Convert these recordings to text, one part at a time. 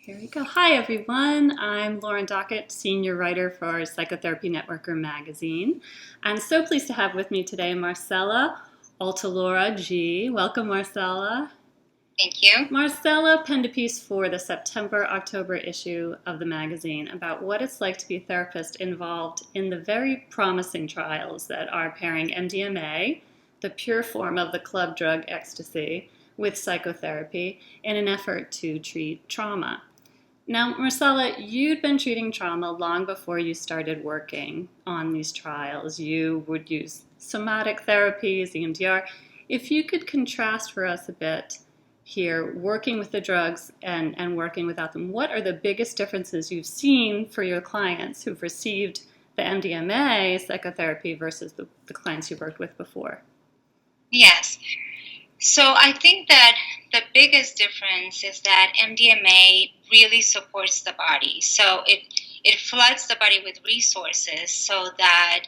Here we go. Hi, everyone. I'm Lauren Dockett, Senior Writer for Psychotherapy Networker magazine. I'm so pleased to have with me today Marcela Ot'alora G. Welcome, Marcela. Thank you. Marcela penned a piece for the September-October issue of the magazine about what it's like to be a therapist involved in the very promising trials that are pairing MDMA, the pure form of the club drug ecstasy, with psychotherapy in an effort to treat trauma. Now, Marcela, you'd been treating trauma long before you started working on these trials. You would use somatic therapies, EMDR. If you could contrast for us a bit here, working with the drugs and working without them, what are the biggest differences you've seen for your clients who've received the MDMA psychotherapy versus the clients you've worked with before? Yes. So I think that the biggest difference is that MDMA really supports the body. So it floods the body with resources so that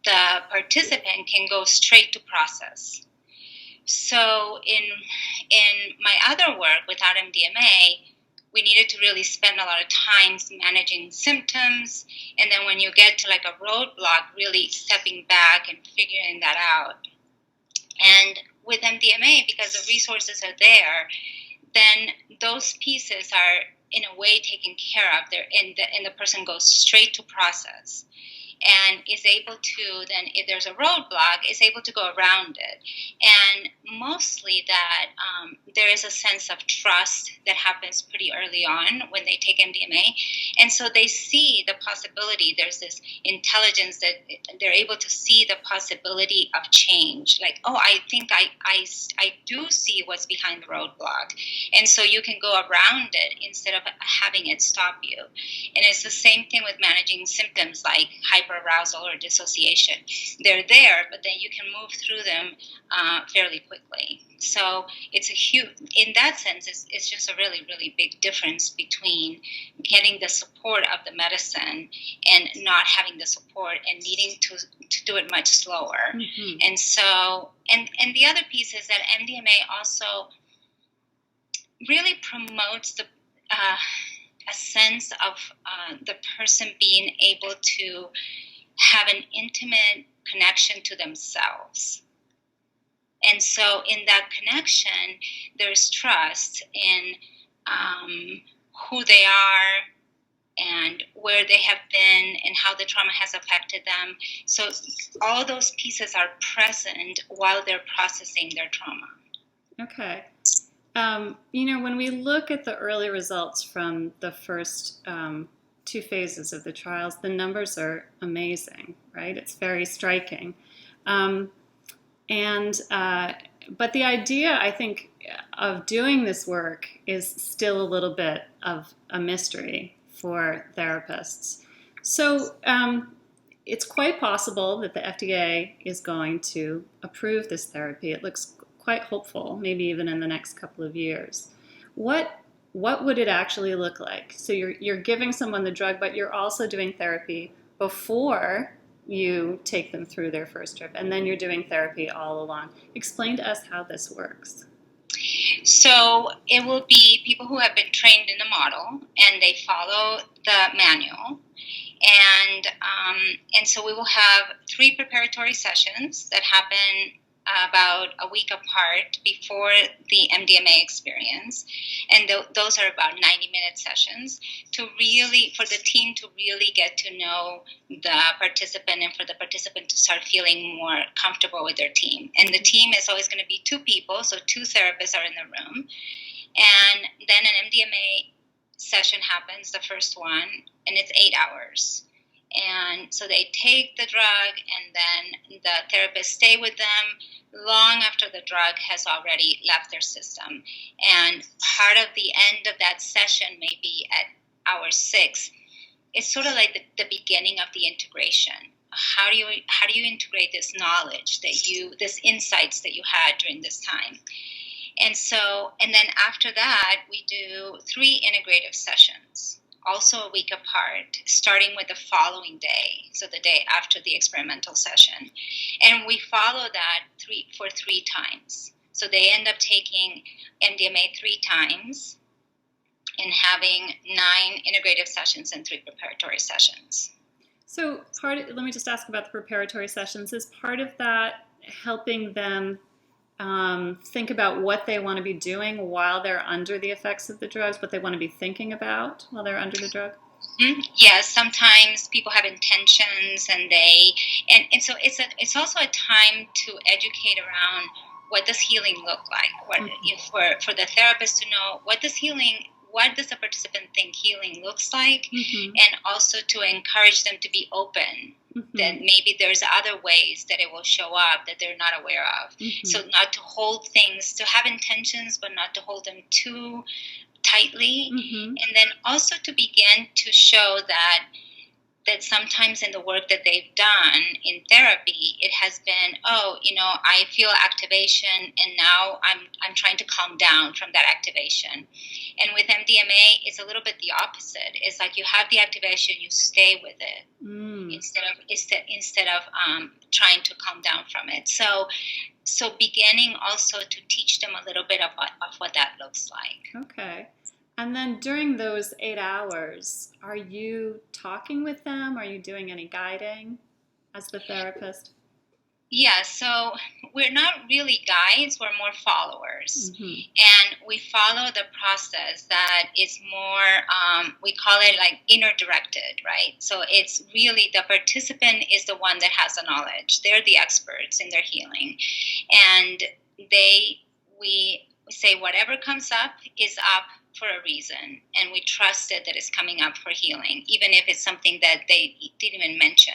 the participant can go straight to process. So in my other work without MDMA, we needed to really spend a lot of time managing symptoms. And then when you get to like a roadblock, really stepping back and figuring that out. And with MDMA, because the resources are there, then those pieces are in a way taken care of there, and the person goes straight to process and is able to then, if there's a roadblock, is able to go around it. And mostly that there is a sense of trust that happens pretty early on when they take MDMA. And so they see the possibility. There's this intelligence that they're able to see the possibility of change. Like, oh, I think I do see what's behind the roadblock. And so you can go around it instead of having it stop you. And it's the same thing with managing symptoms like hyperarousal or dissociation. They're there, but then you can move through them fairly quickly. So it's a huge, in that sense, it's just a really, really big difference between getting the support of the medicine and not having the support and needing to do it much slower. Mm-hmm. And so, and the other piece is that MDMA also really promotes a sense of the person being able to have an intimate connection to themselves. And so in that connection, there's trust in who they are and where they have been and how the trauma has affected them. So all those pieces are present while they're processing their trauma. Okay. When we look at the early results from the first two phases of the trials, the numbers are amazing, right? It's very striking. But the idea, I think, of doing this work is still a little bit of a mystery for therapists. So it's quite possible that the FDA is going to approve this therapy. It looks quite hopeful, maybe even in the next couple of years. What would it actually look like? So you're giving someone the drug, but you're also doing therapy before you take them through their first trip, and then you're doing therapy all along. Explain to us how this works. So it will be people who have been trained in the model, and they follow the manual. And so we will have 3 preparatory sessions that happen about a week apart before the MDMA experience. And those are about 90-minute sessions for the team to really get to know the participant and for the participant to start feeling more comfortable with their team. And the team is always going to be 2 people, so 2 therapists are in the room. And then an MDMA session happens, the first one, and it's 8 hours. And so they take the drug, and then the therapists stay with them long after the drug has already left their system. And part of the end of that session may be at hour 6. It's sort of like the beginning of the integration. How do you integrate this knowledge this insights that you had during this time? And then after that, we do 3 integrative sessions, also a week apart, starting with the following day, so the day after the experimental session. And we follow that for 3 times. So they end up taking MDMA 3 times. and having 9 integrative sessions and 3 preparatory sessions. So let me just ask about the preparatory sessions. Is part of that helping them think about what they want to be doing while they're under the effects of the drugs, what they want to be thinking about while they're under the drug? Mm-hmm. Yes, sometimes people have intentions, and so it's also a time to educate around what does healing look like. What for the therapist to know what does the participant think healing looks like, and also to encourage them to be open. That maybe there's other ways that it will show up that they're not aware of. So not to hold things, to have intentions, but not to hold them too tightly. And then also to begin to show that sometimes in the work that they've done in therapy, it has been, I feel activation, and now I'm trying to calm down from that activation. And with MDMA, it's a little bit the opposite. It's like you have the activation, you stay with it instead of trying to calm down from it. So beginning also to teach them a little bit of what that looks like. Okay. And then during those 8 hours, are you talking with them? Are you doing any guiding as the therapist? Yeah, so we're not really guides, we're more followers. And we follow the process that is more, we call it like inner directed, right? So it's really the participant is the one that has the knowledge. They're the experts in their healing. And we say whatever comes up is up for a reason, and we trust it that it's coming up for healing, even if it's something that they didn't even mention.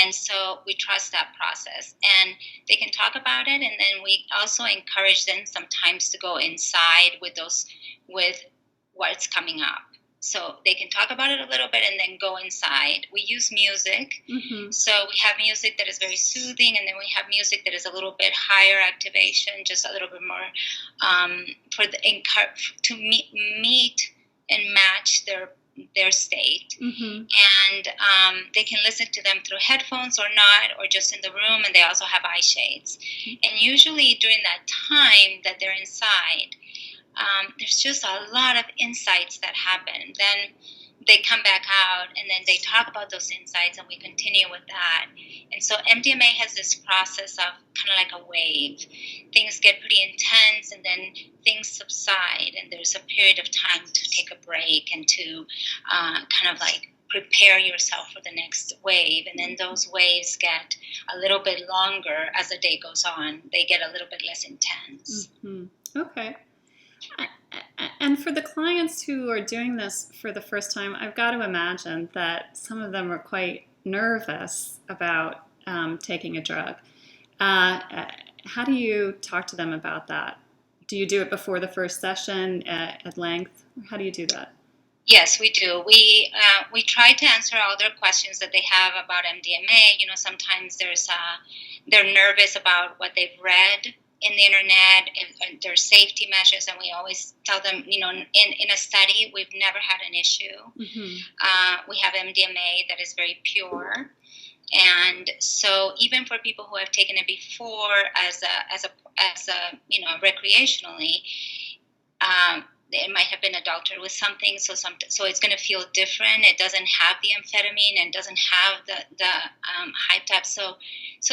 And so we trust that process, and they can talk about it, and then we also encourage them sometimes to go inside with what's coming up. So they can talk about it a little bit and then go inside. We use music. So we have music that is very soothing, and then we have music that is a little bit higher activation, just a little bit more to meet and match their state. And they can listen to them through headphones or not, or just in the room, and they also have eye shades. And usually during that time that they're inside, there's just a lot of insights that happen. Then they come back out, and then they talk about those insights, and we continue with that. And so MDMA has this process of kind of like a wave. Things get pretty intense, and then things subside, and there's a period of time to take a break and to kind of like prepare yourself for the next wave. And then those waves get a little bit longer as the day goes on. They get a little bit less intense. Okay. And for the clients who are doing this for the first time, I've got to imagine that some of them are quite nervous about taking a drug. How do you talk to them about that? Do you do it before the first session at length? How do you do that? Yes, we do. We try to answer all their questions that they have about MDMA. Sometimes they're nervous about what they've read in the internet, and there's safety measures, and we always tell them, in a study, we've never had an issue. We have MDMA that is very pure, and so even for people who have taken it before as a recreationally, it might have been adulterated with something, so it's going to feel different. It doesn't have the amphetamine and doesn't have the hyped up. So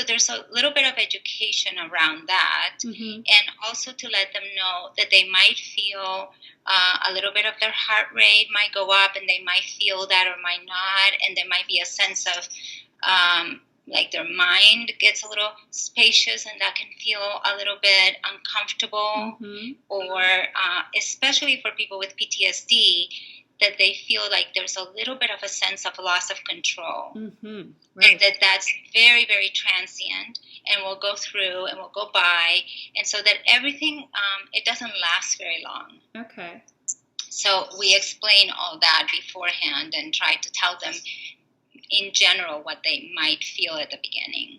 there's a little bit of education around that, and also to let them know that they might feel a little bit of their heart rate might go up, and they might feel that or might not, and there might be a sense of like their mind gets a little spacious, and that can feel a little bit uncomfortable, or especially for people with PTSD, that they feel like there's a little bit of a sense of loss of control, Right. and that's very, very transient, and will go through and will go by, and so that everything, it doesn't last very long. Okay. So we explain all that beforehand and try to tell them in general what they might feel at the beginning.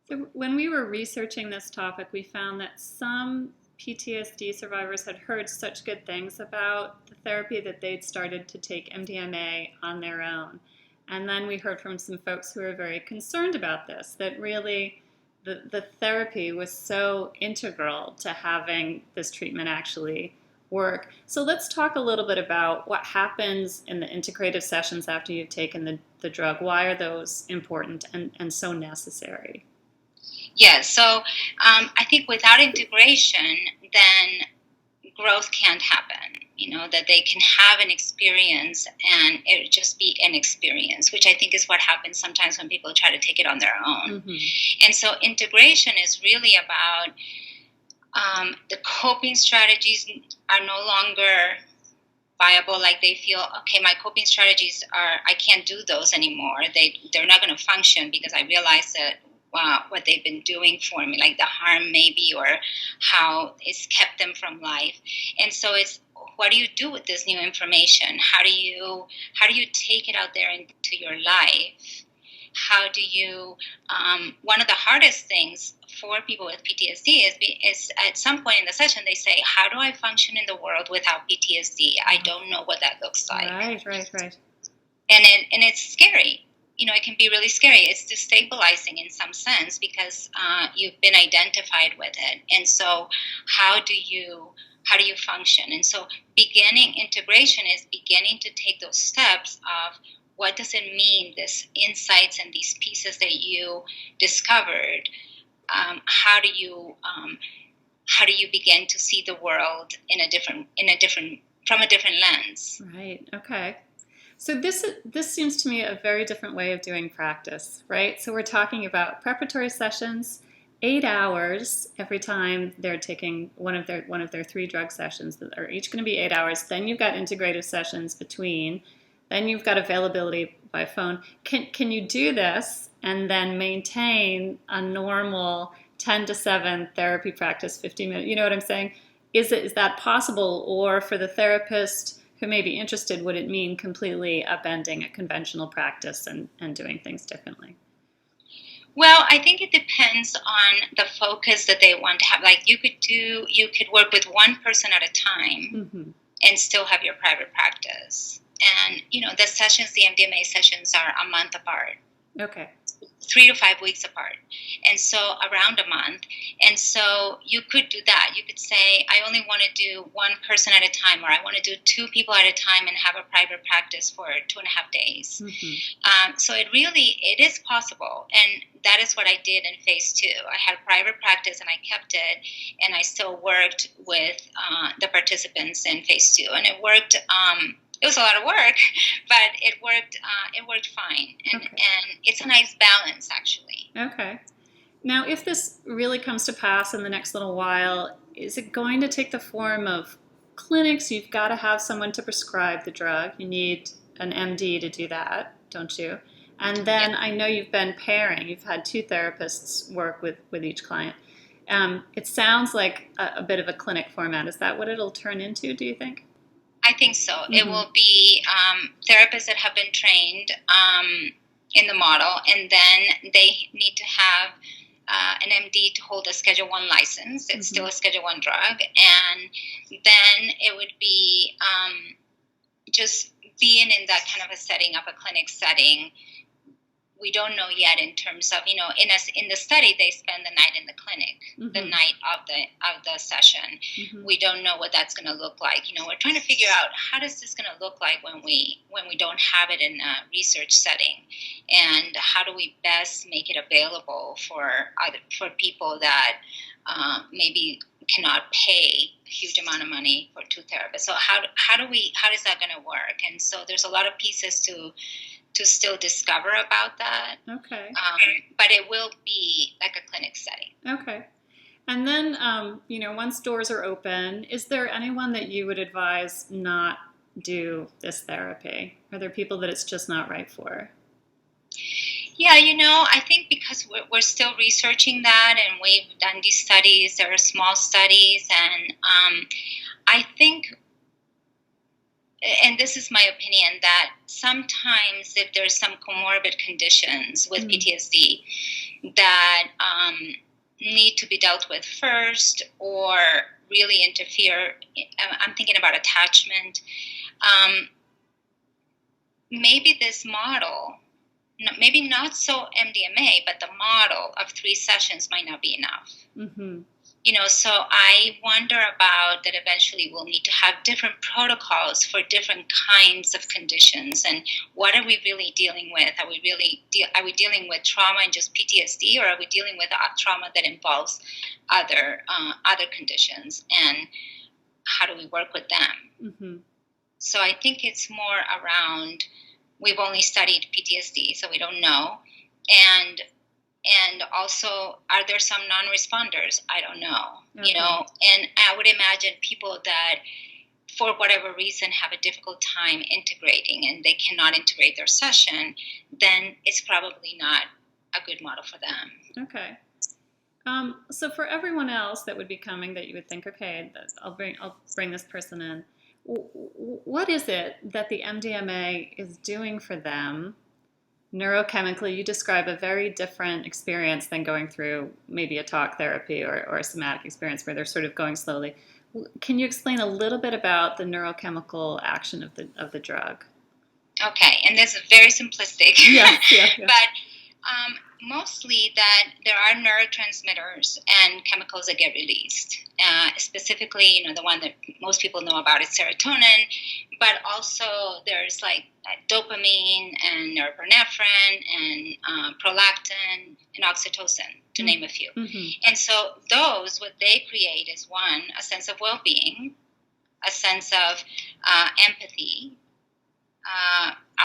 So when we were researching this topic, we found that some PTSD survivors had heard such good things about the therapy that they'd started to take MDMA on their own. And then we heard from some folks who were very concerned about this, that really the therapy was so integral to having this treatment actually work. So let's talk a little bit about what happens in the integrative sessions after you've taken the drug. Why are those important and so necessary? Yes, so I think without integration, then growth can't happen. That they can have an experience and it would just be an experience, which I think is what happens sometimes when people try to take it on their own. Mm-hmm. And so integration is really about the coping strategies are no longer viable. Like they feel, okay, my coping strategies I can't do those anymore. They're not going to function because I realize that what they've been doing for me, like the harm maybe, or how it's kept them from life. And so it's, what do you do with this new information? How do you take it out there into your life? How do you, one of the hardest things for people with PTSD is at some point in the session, they say, how do I function in the world without PTSD? I don't know what that looks like. Right. And it's scary. It can be really scary. It's destabilizing in some sense because you've been identified with it. And so how do you function? And so beginning integration is beginning to take those steps of what does it mean, this insights and these pieces that you discovered. How do you begin to see the world from a different lens? Right. Okay. So this seems to me a very different way of doing practice, right? So we're talking about preparatory sessions, 8 hours every time they're taking one of their 3 drug sessions that are each going to be 8 hours. Then you've got integrative sessions between. Then you've got availability by phone. Can you do this and then maintain a normal 10 to 7 therapy practice, 15 minutes? You know what I'm saying? Is that possible? Or for the therapist who may be interested, would it mean completely upending a conventional practice and doing things differently? Well, I think it depends on the focus that they want to have. Like you could work with one person at a time mm-hmm. and still have your private practice. And, the sessions, the MDMA sessions are a month apart. Okay. 3 to 5 weeks apart. And so around a month. And so you could do that. You could say, I only want to do one person at a time, or I want to do 2 people at a time and have a private practice for 2.5 days. Mm-hmm. So it is possible. And that is what I did in phase 2. I had a private practice and I kept it, and I still worked with the participants in phase 2. And it worked. It was a lot of work, but it worked. It worked fine, and it's a nice balance, actually. Okay. Now, if this really comes to pass in the next little while, is it going to take the form of clinics? You've got to have someone to prescribe the drug. You need an MD to do that, don't you? And then I know you've been pairing. You've had 2 therapists work with each client. It sounds like a bit of a clinic format. Is that what it'll turn into, do you think? I think so. Mm-hmm. It will be therapists that have been trained in the model, and then they need to have an MD to hold a Schedule 1 license. It's mm-hmm. still a Schedule 1 drug. And then it would be just being in that kind of a setting of a clinic setting. We don't know yet in terms of, in the study, they spend the night in the clinic, mm-hmm. the night of the session. Mm-hmm. We don't know what that's going to look like. We're trying to figure out how does this going to look like when we don't have it in a research setting, and how do we best make it available for people that maybe cannot pay a huge amount of money for 2 therapists. So how is that going to work? And so there's a lot of pieces to still discover about that. Okay. But it will be like a clinic setting. Okay. And then, once doors are open, is there anyone that you would advise not do this therapy? Are there people that it's just not right for? Yeah, I think because we're still researching that, and we've done these studies, there are small studies, and I think, and this is my opinion, that sometimes if there's some comorbid conditions with PTSD that need to be dealt with first, or really interfere, I'm thinking about attachment, maybe this model, maybe not so MDMA, but the model of 3 sessions might not be enough. Mm-hmm. So I wonder about that eventually we'll need to have different protocols for different kinds of conditions. And what are we really dealing with? Are we dealing with trauma and just PTSD, or are we dealing with trauma that involves other conditions? And how do we work with them? Mm-hmm. So I think it's more around, we've only studied PTSD, so we don't know. And also, are there some non-responders? I don't know, Okay. and I would imagine people that, for whatever reason, have a difficult time integrating and they cannot integrate their session, then it's probably not a good model for them. Okay. So for everyone else that would be coming, that you would think, okay, I'll bring this person in. What is it that the MDMA is doing for them neurochemically? You describe a very different experience than going through maybe a talk therapy or a somatic experience where they're sort of going slowly. Can you explain a little bit about the neurochemical action of the drug? Okay, and this is very simplistic. Yeah. But mostly that there are neurotransmitters and chemicals that get released. Specifically, the one that most people know about is serotonin, but also there's like dopamine and norepinephrine and prolactin and oxytocin, to name a few. Mm-hmm. And so those, what they create is, one, a sense of well-being, a sense of empathy.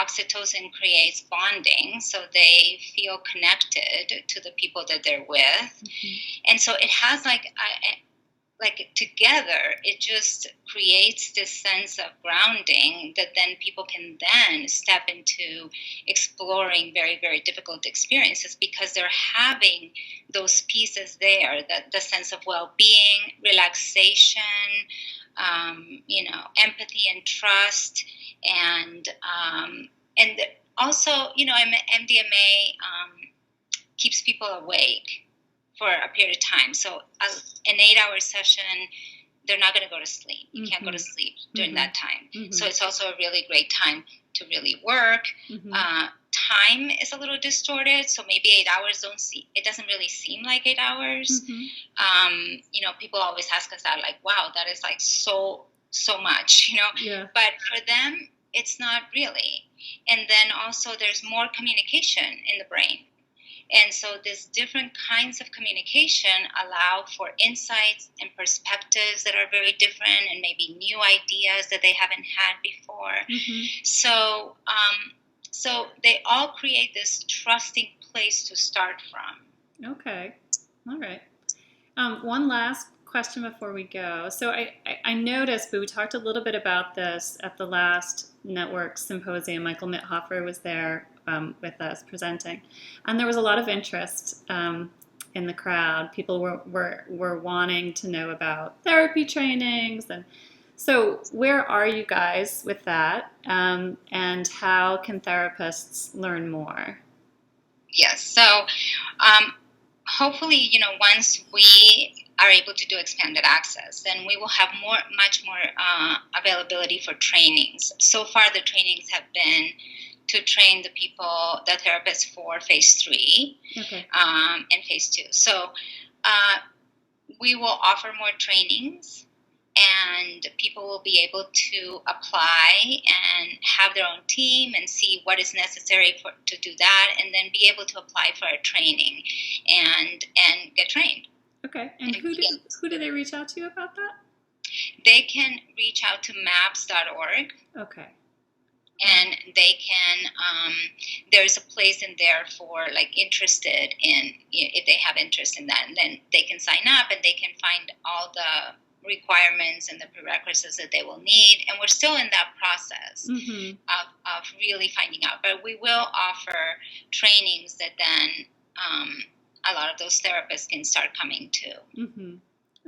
Oxytocin creates bonding, so they feel connected to the people that they're with. Mm-hmm. And so it has like together, it just creates this sense of grounding that then people can then step into exploring very, very difficult experiences, because they're having those pieces there, that the sense of well-being, relaxation, empathy and trust, and also, MDMA keeps people awake for a period of time. So an 8-hour session, they're not going to go to sleep. You can't go to sleep during that time. Mm-hmm. So it's also a really great time to really work. Mm-hmm. Time is a little distorted, so maybe 8 hours it doesn't really seem like 8 hours. Mm-hmm. People always ask us that, like, wow, that is like so much, Yeah. But for them, it's not really. And then also there's more communication in the brain. And so these different kinds of communication allow for insights and perspectives that are very different, and maybe new ideas that they haven't had before. Mm-hmm. So they all create this trusting place to start from. Okay. All right. One last question before we go. So I noticed, but we talked a little bit about this at the last network symposium. Michael Mithofer was there with us presenting, and there was a lot of interest in the crowd. People were wanting to know about therapy trainings, and so where are you guys with that, and how can therapists learn more? Yes, so hopefully, once we are able to do expanded access, then we will have much more availability for trainings. So far, the trainings have been to train the therapists for phase 3. Okay. And phase 2. So we will offer more trainings, and people will be able to apply and have their own team and see what is necessary to do that, and then be able to apply for a training and get trained. Okay. And who do they reach out to about that? They can reach out to maps.org. Okay. And they can, there's a place in there for interested in, if they have interest in that, and then they can sign up and they can find all the requirements and the prerequisites that they will need. And we're still in that process of really finding out. But we will offer trainings that then a lot of those therapists can start coming to. Mm-hmm.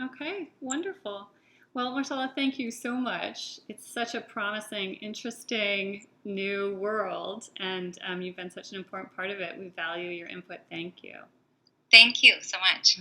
Okay, wonderful. Well, Marcela, thank you so much. It's such a promising, interesting, new world, and you've been such an important part of it. We value your input. Thank you. Thank you so much.